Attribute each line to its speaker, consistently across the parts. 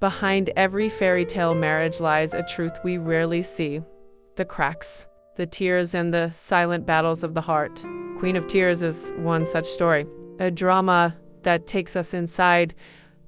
Speaker 1: Behind every fairy tale marriage lies a truth we rarely see. The cracks, the tears, and the silent battles of the heart. Queen of Tears is one such story. A drama that takes us inside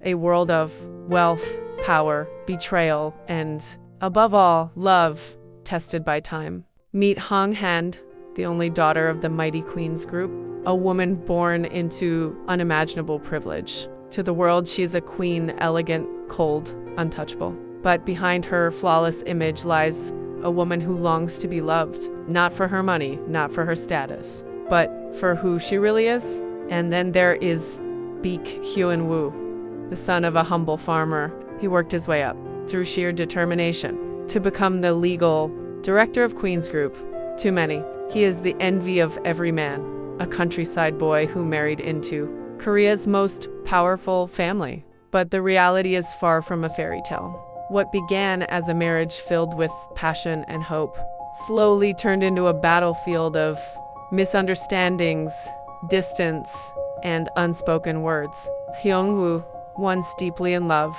Speaker 1: a world of wealth, power, betrayal, and, above all, love tested by time. Meet Hong Hand, the only daughter of the mighty Queen's group, a woman born into unimaginable privilege. To the world, she's a queen, elegant, cold, untouchable. But behind her flawless image lies a woman who longs to be loved, not for her money, not for her status, but for who she really is. And then there is Baek Hyun-woo, the son of a humble farmer. He worked his way up through sheer determination to become the legal director of Queen's Group. To many, he is the envy of every man, a countryside boy who married into Korea's most powerful family. But the reality is far from a fairy tale. What began as a marriage filled with passion and hope slowly turned into a battlefield of misunderstandings, distance, and unspoken words. Hyung-woo, once deeply in love,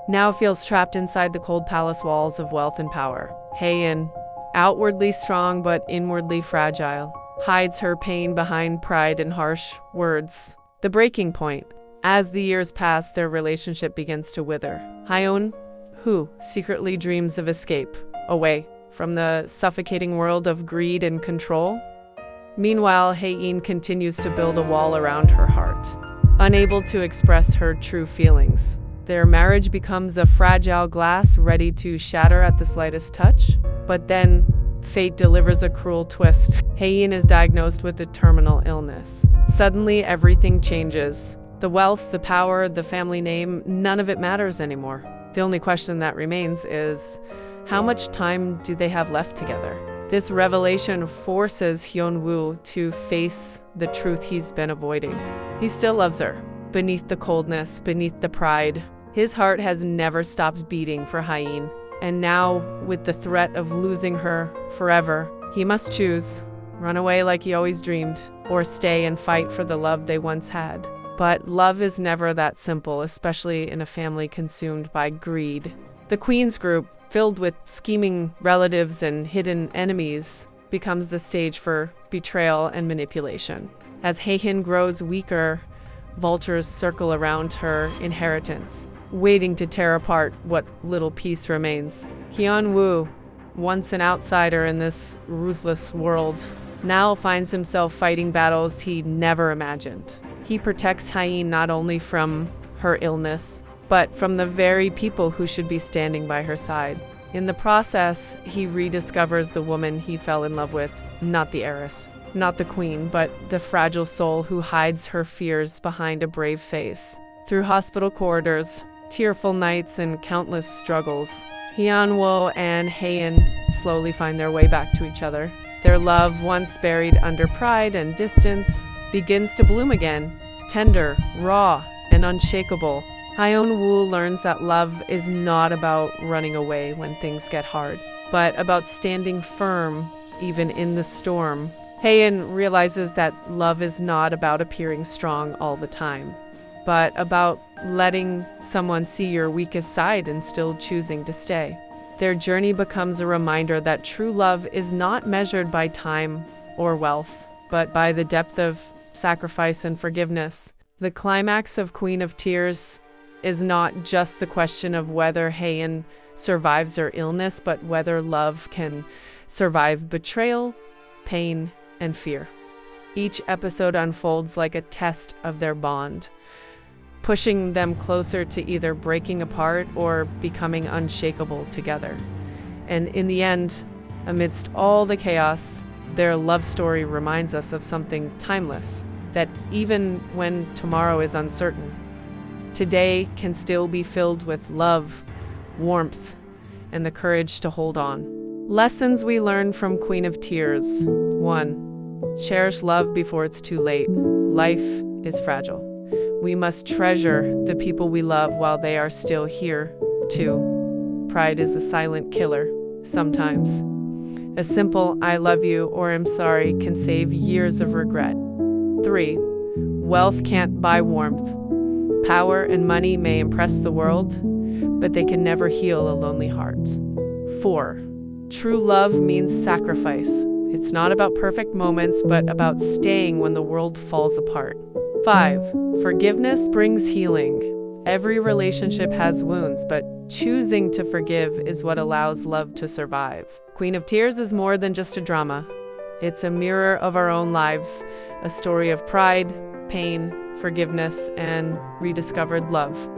Speaker 1: now feels trapped inside the cold palace walls of wealth and power. Hae-in, outwardly strong but inwardly fragile, hides her pain behind pride and harsh words. The breaking point. As the years pass, their relationship begins to wither. Hyun, who secretly dreams of escape, away from the suffocating world of greed and control. Meanwhile, Hae-in continues to build a wall around her heart, unable to express her true feelings. Their marriage becomes a fragile glass ready to shatter at the slightest touch. But then, fate delivers a cruel twist. Hae-in is diagnosed with a terminal illness. Suddenly, everything changes. The wealth, the power, the family name, none of it matters anymore. The only question that remains is, how much time do they have left together? This revelation forces Hyun-woo to face the truth he's been avoiding. He still loves her. Beneath the coldness, beneath the pride, his heart has never stopped beating for Hae-in. And now, with the threat of losing her forever, he must choose: run away like he always dreamed, or stay and fight for the love they once had. But love is never that simple, especially in a family consumed by greed. The Queen's Group, filled with scheming relatives and hidden enemies, becomes the stage for betrayal and manipulation. As Hae-in grows weaker, vultures circle around her inheritance, waiting to tear apart what little peace remains. Hyun-woo, once an outsider in this ruthless world, now finds himself fighting battles he never imagined. He protects Hae-in not only from her illness, but from the very people who should be standing by her side. In the process, he rediscovers the woman he fell in love with, not the heiress, not the queen, but the fragile soul who hides her fears behind a brave face. Through hospital corridors, tearful nights, and countless struggles, Hyun-woo and Hae-in slowly find their way back to each other. Their love, once buried under pride and distance, begins to bloom again, tender, raw, and unshakable. Hyun-woo learns that love is not about running away when things get hard, but about standing firm even in the storm. Hae-in realizes that love is not about appearing strong all the time, but about letting someone see your weakest side and still choosing to stay. Their journey becomes a reminder that true love is not measured by time or wealth, but by the depth of sacrifice and forgiveness. The climax of Queen of Tears is not just the question of whether Hae-in survives her illness, but whether love can survive betrayal, pain, and fear. Each episode unfolds like a test of their bond, pushing them closer to either breaking apart or becoming unshakable together. And in the end, amidst all the chaos, their love story reminds us of something timeless, that even when tomorrow is uncertain, today can still be filled with love, warmth, and the courage to hold on. Lessons we learn from Queen of Tears. 1. Cherish love before it's too late. Life is fragile. We must treasure the people we love while they are still here. 2. Pride is a silent killer, sometimes. A simple "I love you" or "I'm sorry" can save years of regret. 3. Wealth can't buy warmth. Power and money may impress the world, but they can never heal a lonely heart. 4. True love means sacrifice. It's not about perfect moments, but about staying when the world falls apart. 5. Forgiveness brings healing. Every relationship has wounds, but choosing to forgive is what allows love to survive. Queen of Tears is more than just a drama. It's a mirror of our own lives, a story of pride, pain, forgiveness, and rediscovered love.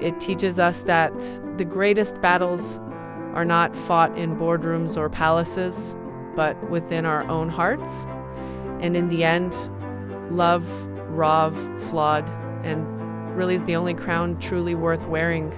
Speaker 1: It teaches us that the greatest battles are not fought in boardrooms or palaces, but within our own hearts. And in the end, love, raw, flawed, and really is the only crown truly worth wearing.